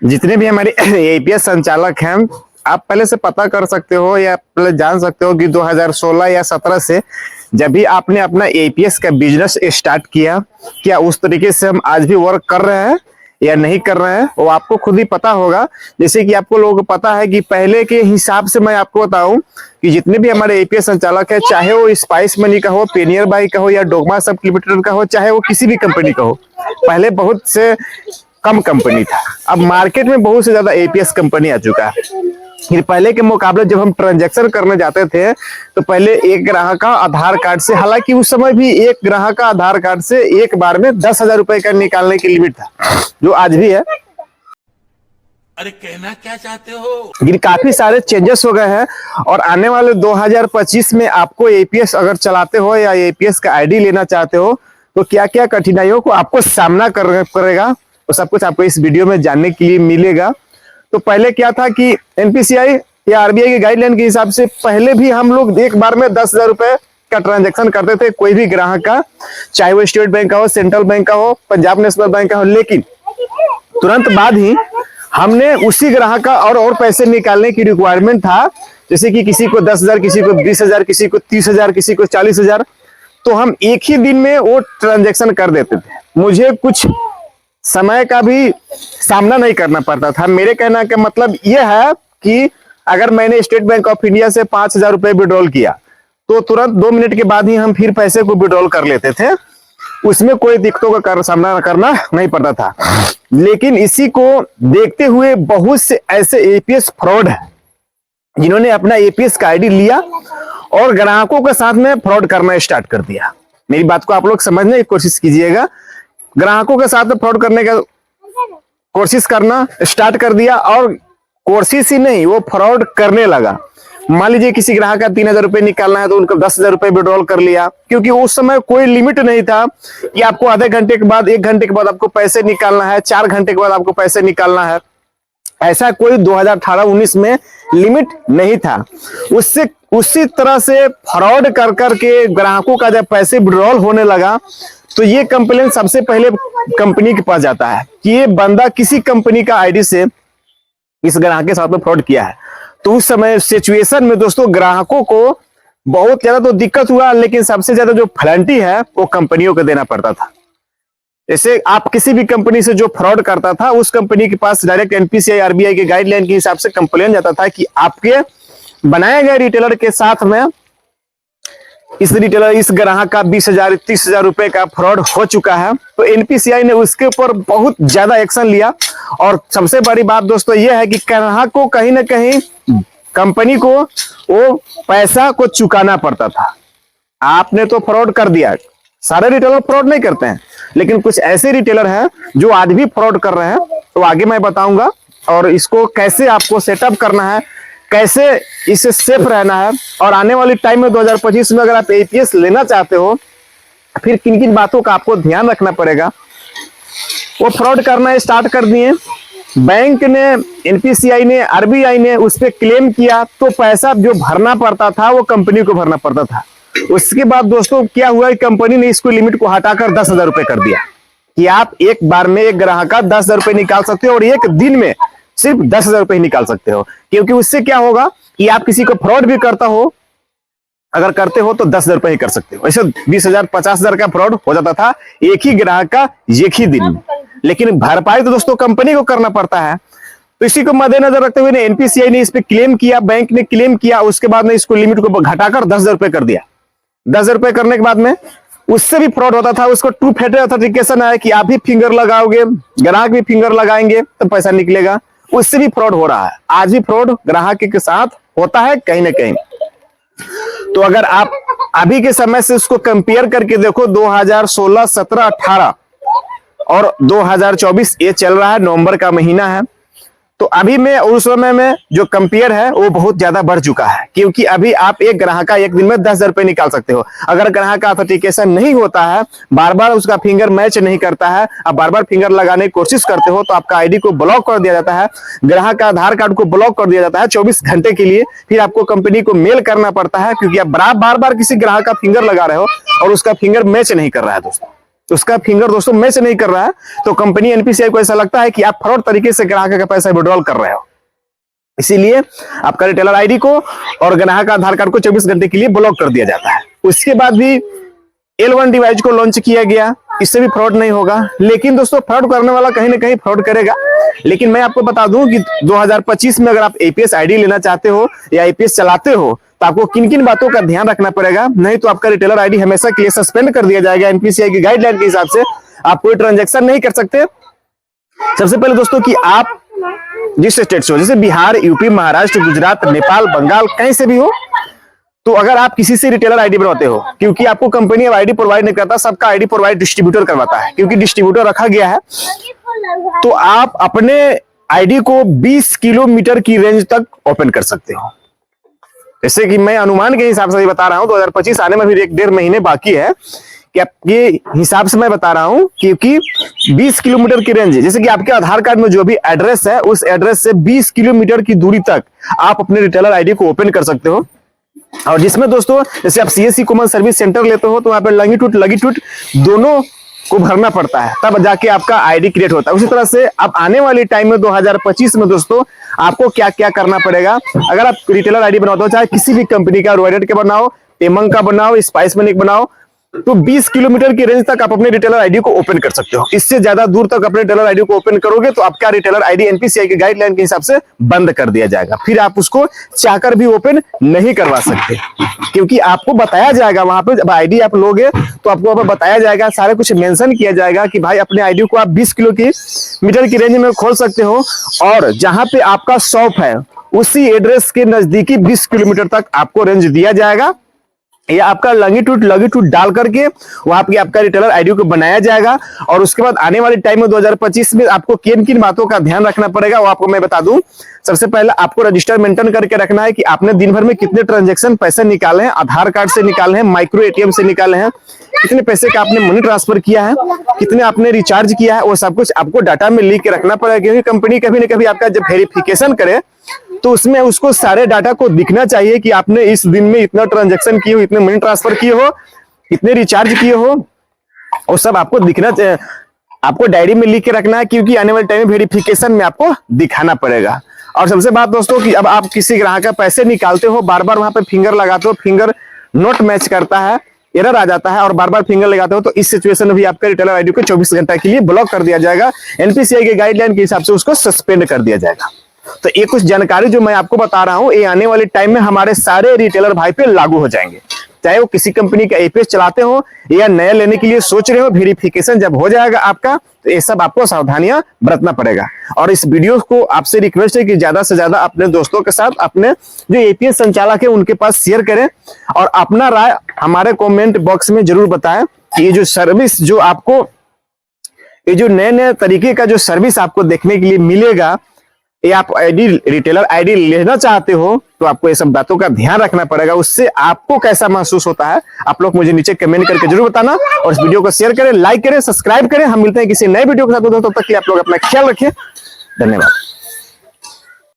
जितने भी हमारे एपीएस संचालक हैं, आप पहले से पता कर सकते हो या पहले जान सकते हो कि 2016 या 17 से जब भी आपने अपना एपीएस का बिजनेस स्टार्ट किया, क्या उस तरीके से हम आज भी वर्क कर रहे हैं या नहीं कर रहे हैं, वो आपको खुद ही पता होगा। जैसे कि आपको लोगों को पता है कि पहले के हिसाब से मैं आपको बताऊं कि जितने भी हमारे एपीएस संचालक है, चाहे वो स्पाइस मनी का हो, पेनियर बाई का हो या डोगमा सब लिमिटेड का हो, चाहे वो किसी भी कंपनी का हो, पहले बहुत से कम कंपनी था। अब मार्केट में बहुत से ज्यादा एपीएस कंपनी आ चुका है। फिर पहले के मुकाबले जब हम ट्रांजैक्शन करने जाते थे तो पहले एक ग्राहक का आधार कार्ड से, हालांकि उस समय भी एक ग्राहक का आधार कार्ड से एक बार में 10,000 रुपए का निकालने की लिमिट था, जो आज भी है। अरे कहना क्या चाहते हो? लेकिन काफी सारे चेंजेस हो गए हैं और आने वाले 2025 में आपको एपीएस अगर चलाते हो या एपीएस का आईडी लेना चाहते हो तो क्या क्या कठिनाइयों को आपको सामना करेगा, तो सब कुछ आपको इस वीडियो में जानने के लिए मिलेगा। तो पहले क्या था कि एनपीसीआई या आरबीआई की गाइडलाइन के हिसाब से पहले भी हम लोग एक बार में 10,000 रुपए का ट्रांजैक्शन करते थे, कोई भी ग्राहक का, चाहे वो स्टेट बैंक का हो, सेंट्रल बैंक का हो, पंजाब नेशनल बैंक का हो। लेकिन तुरंत बाद ही हमने उसी ग्राहक का और पैसे निकालने की रिक्वायरमेंट था, जैसे कि किसी को 10,000, किसी को 20,000, किसी को 30,000, किसी को 40,000, तो हम एक ही दिन में वो ट्रांजैक्शन कर देते थे। मुझे कुछ समय का भी सामना नहीं करना पड़ता था। मेरे कहना का मतलब यह है कि अगर मैंने स्टेट बैंक ऑफ इंडिया से 5,000 रुपए विड्रॉल किया तो तुरंत 2 मिनट के बाद ही हम फिर पैसे को विड्रॉल कर लेते थे, उसमें कोई दिक्कतों का सामना करना नहीं पड़ता था। लेकिन इसी को देखते हुए बहुत से ऐसे एपीएस फ्रॉड है जिन्होंने अपना एपीएस का आईडी लिया और ग्राहकों के साथ में फ्रॉड करना स्टार्ट कर दिया। मेरी बात को आप लोग समझने की कोशिश कीजिएगा। ग्राहकों के साथ फ्रॉड करने का कोशिश करना स्टार्ट कर दिया और कोशिश ही नहीं, वो फ्रॉड करने लगा। मान लीजिए किसी ग्राहक का 3,000 रुपए निकालना है तो उनको 10,000 रुपए विड्रॉल कर लिया, क्योंकि उस समय कोई लिमिट नहीं था कि आपको आधे घंटे के बाद, 1 घंटे के बाद आपको पैसे निकालना है, 4 घंटे के बाद आपको पैसे निकालना है। ऐसा कोई 2018-19 में लिमिट नहीं था। उससे उसी तरह से फ्रॉड कर करके ग्राहकों का जब पैसे विड्रॉल होने लगा तो ये कंप्लेन सबसे पहले कंपनी के पास जाता है कि ये बंदा किसी कंपनी का आईडी से इस ग्राहक के साथ में फ्रॉड किया है। तो उस समय सिचुएशन में दोस्तों ग्राहकों को बहुत ज्यादा तो दिक्कत हुआ, लेकिन सबसे ज्यादा जो पेनल्टी है वो कंपनियों को देना पड़ता था। जैसे आप किसी भी कंपनी से जो फ्रॉड करता था उस कंपनी के पास डायरेक्ट एनपीसीआई आरबीआई के गाइडलाइन के हिसाब से कंप्लेन जाता था कि आपके बनाए गए रिटेलर के साथ में इस ग्राहक का 20,000 30,000 रुपए का फ्रॉड हो चुका है। तो एनपीसीआई ने उसके ऊपर बहुत ज्यादा एक्शन लिया। और सबसे बड़ी बात दोस्तों यह है कि ग्राहक को कहीं ना कहीं कंपनी को वो पैसा को चुकाना पड़ता था। आपने तो फ्रॉड कर दिया, सारे रिटेलर फ्रॉड नहीं करते हैं, लेकिन कुछ ऐसे रिटेलर हैं जो आज भी फ्रॉड कर रहे हैं। तो आगे मैं बताऊंगा और इसको कैसे आपको सेटअप करना है, कैसे इससे सेफ रहना है, और आने वाली टाइम में 2025 में अगर आप एपीएस लेना चाहते हो फिर किन किन बातों का आपको ध्यान रखना पड़ेगा। वो फ्रॉड करना स्टार्ट कर दिए, बैंक ने, एनपीसीआई ने, आरबीआई ने उस पर क्लेम किया तो पैसा जो भरना पड़ता था वो कंपनी को भरना पड़ता था। उसके बाद दोस्तों क्या हुआ, कंपनी ने इसको लिमिट को हटाकर 10,000 रुपए कर दिया कि आप एक बार में एक ग्राहक का 10,000 रुपए निकाल सकते हो और एक दिन में सिर्फ 10,000 रुपए ही निकाल सकते हो। क्योंकि उससे क्या होगा कि आप किसी को फ्रॉड भी करता हो, अगर करते हो तो 10,000 रुपए ही कर सकते हो। ऐसे 20,000 50,000 का फ्रॉड हो जाता था एक ही ग्राहक का एक ही दिन में। लेकिन भरपाई तो दोस्तों कंपनी को करना पड़ता है। तो इसी को मद्देनजर रखते हुए एनपीसीआई ने इस पे क्लेम किया, बैंक ने क्लेम किया, उसके बाद में इसको लिमिट को घटाकर 10,000 रुपए कर दिया। 10,000 रुपए करने के बाद में उससे भी फ्रॉड होता था। उसको 2 फैक्टर ऑथेंटिकेशन है कि आप भी फिंगर लगाओगे, ग्राहक भी फिंगर लगाएंगे तो पैसा निकलेगा, उससे भी फ्रॉड हो रहा है। आज भी फ्रॉड ग्राहक के साथ होता है कहीं ना कहीं। तो अगर आप अभी के समय से उसको कंपेयर करके देखो, 2016, 17, 18 और 2024 ये चल रहा है, नवंबर का महीना है, तो अभी में उस समय में जो कंपेयर है वो बहुत ज्यादा बढ़ चुका है। क्योंकि अभी आप एक ग्राहक का एक दिन में 10,000 रुपए निकाल सकते हो। अगर ग्राहक का ऑथेंटिकेशन नहीं होता है, बार बार उसका फिंगर मैच नहीं करता है, आप बार बार फिंगर लगाने की कोशिश करते हो तो आपका आईडी को ब्लॉक कर दिया जाता है, ग्राहक का आधार कार्ड को ब्लॉक कर दिया जाता है 24 घंटे के लिए। फिर आपको कंपनी को मेल करना पड़ता है, क्योंकि आप बार बार किसी ग्राहक का फिंगर लगा रहे हो और उसका फिंगर मैच नहीं कर रहा है दोस्तों। उसका फिंगर दोस्तों मैच नहीं कर रहा है, तो कंपनी एनपीसीआई को ऐसा लगता है कि आप फ्रॉड तरीके से ग्राहक का पैसा विड्रॉल कर रहे हो। इसीलिए आपका रिटेलर आईडी को और ग्राहक का आधार कार्ड को 24 घंटे के लिए ब्लॉक कर दिया जाता है। उसके बाद भी L1 डिवाइस को लॉन्च किया गया, इससे भी फ्रॉड नहीं होगा। लेकिन दोस्तों फ्रॉड करने वाला कहीं ना कहीं फ्रॉड करेगा। लेकिन मैं आपको बता दूं कि 2025 में अगर आप एपीएस आईडी लेना चाहते हो या एपीएस चलाते हो तो आपको किन किन बातों का ध्यान रखना पड़ेगा, नहीं तो आपका रिटेलर आईडी हमेशा के लिए सस्पेंड कर दिया जाएगा। एनपीसीआई की गाइडलाइन के हिसाब से आप कोई ट्रांजैक्शन नहीं कर सकते। सबसे पहले दोस्तों कि आप जिस स्टेट से हो, जैसे बिहार, यूपी, महाराष्ट्र, गुजरात, नेपाल, बंगाल, कहीं से भी हो, तो अगर आप किसी से रिटेलर आईडी बनवाते हो, क्योंकि आपको कंपनी अब आईडी प्रोवाइड नहीं करता, सबका आईडी प्रोवाइड डिस्ट्रीब्यूटर करवाता है, क्योंकि डिस्ट्रीब्यूटर रखा गया है, तो आप अपने आईडी को 20 किलोमीटर की रेंज तक ओपन कर सकते हो। जैसे कि मैं अनुमान के हिसाब से बता रहा हूं, 2025 आने में भी 1-1.5 महीने बाकी है, कि आपके हिसाब से मैं बता रहा हूं, क्योंकि 20 किलोमीटर की रेंज, जैसे कि आपके आधार कार्ड में जो भी एड्रेस है, उस एड्रेस से 20 किलोमीटर की दूरी तक आप अपने रिटेलर आईडी को ओपन कर सकते हो। और जिसमें दोस्तों जैसे आप सीएससी कॉमन सर्विस सेंटर लेते हो, तो वहां पे लॉन्गिट्यूड दोनों को भरना पड़ता है, तब जाके आपका आईडी क्रिएट होता है। उसी तरह से अब आने वाले टाइम में 2025 में दोस्तों आपको क्या क्या करना पड़ेगा, अगर आप रिटेलर आईडी बनाते हो, चाहे किसी भी कंपनी का, रॉयडेड का बनाओ, पेमंग का बनाओ, स्पाइस मनी का बनाओ, तो 20 किलोमीटर की रेंज तक आप अपने रिटेलर आईडी को ओपन कर सकते हो। इससे ज्यादा दूर तक अपने रिटेलर आईडी को ओपन करोगे तो आपका रिटेलर आईडी एनपीसीआई की गाइडलाइन के हिसाब से बंद कर दिया जाएगा, फिर आप उसको चाहकर भी ओपन नहीं करवा सकते, क्योंकि आपको बताया जाएगा वहां पे, जब आईडी आप लोगे तो आपको वहां पर बताया जाएगा, सारे कुछ मेंशन किया जाएगा कि भाई अपने आईडी को आप 20 किलोमीटर की रेंज में खोल सकते हो, और जहां पे आपका शॉप है उसी एड्रेस के नजदीकी 20 किलोमीटर तक आपको रेंज दिया जाएगा, या आपका लॉन्गिट्यूड डाल करके वहां पे आपका रिटेलर आईडी को बनाया जाएगा। और उसके बाद आने वाले टाइम में 2025 में आपको किन किन बातों का ध्यान रखना पड़ेगा वो आपको मैं बता दूं। सबसे पहले आपको रजिस्टर मेंटेन करके रखना है कि आपने दिन भर में कितने ट्रांजैक्शन पैसे निकाले हैं, आधार कार्ड से निकाले हैं, माइक्रो एटीएम से निकाले हैं, कितने पैसे का आपने मनी ट्रांसफर किया है, कितने आपने रिचार्ज किया है, वो सब कुछ आपको डाटा में लिख के रखना पड़ेगा, क्योंकि कंपनी कभी ना कभी आपका जब वेरिफिकेशन करे तो उसमें उसको सारे डाटा को दिखना चाहिए कि आपने इस दिन में इतना ट्रांजैक्शन किए हो, इतने मनी ट्रांसफर किए हो, इतने रिचार्ज किए हो, वो सब आपको दिखना चाहिए, आपको डायरी में लिख के रखना है, क्योंकि आने वाले टाइम में वेरिफिकेशन में आपको दिखाना पड़ेगा। और सबसे बात दोस्तों कि अब आप किसी ग्राहक का पैसे निकालते हो, बार बार वहां पे फिंगर लगाते हो, फिंगर नोट मैच करता है, एरर आ जाता है, और बार बार फिंगर लगाते हो, तो इस सिचुएशन में भी आपका रिटेलर आईडी को 24 घंटे के लिए ब्लॉक कर दिया जाएगा, एनपीसीआई के गाइडलाइन के हिसाब से उसको सस्पेंड कर दिया जाएगा। तो ये कुछ जानकारी जो मैं आपको बता रहा हूं, ये आने वाले टाइम में हमारे सारे रिटेलर भाई पे लागू हो जाएंगे, चाहे वो किसी कंपनी का एपीएस चलाते हो या नया लेने के लिए सोच रहे हो। वेरिफिकेशन जब हो जाएगा आपका, तो ये सब आपको सावधानियां बरतना पड़ेगा। और इस वीडियो को आपसे रिक्वेस्ट है कि ज्यादा से ज्यादा अपने दोस्तों के साथ, अपने जो एपीएस संचालक है उनके पास शेयर करें, और अपना राय हमारे कॉमेंट बॉक्स में जरूर बताएं कि ये जो सर्विस जो आपको, ये जो नए नए तरीके का जो सर्विस आपको देखने के लिए मिलेगा, ये आप आईडी रिटेलर आईडी लेना चाहते हो तो आपको ये सब बातों का ध्यान रखना पड़ेगा। उससे आपको कैसा महसूस होता है आप लोग मुझे नीचे कमेंट करके जरूर बताना, और इस वीडियो को शेयर करें, लाइक करें, सब्सक्राइब करें। हम मिलते हैं किसी नए वीडियो के साथ, तब तक के लिए आप लोग अपना ख्याल रखें। धन्यवाद।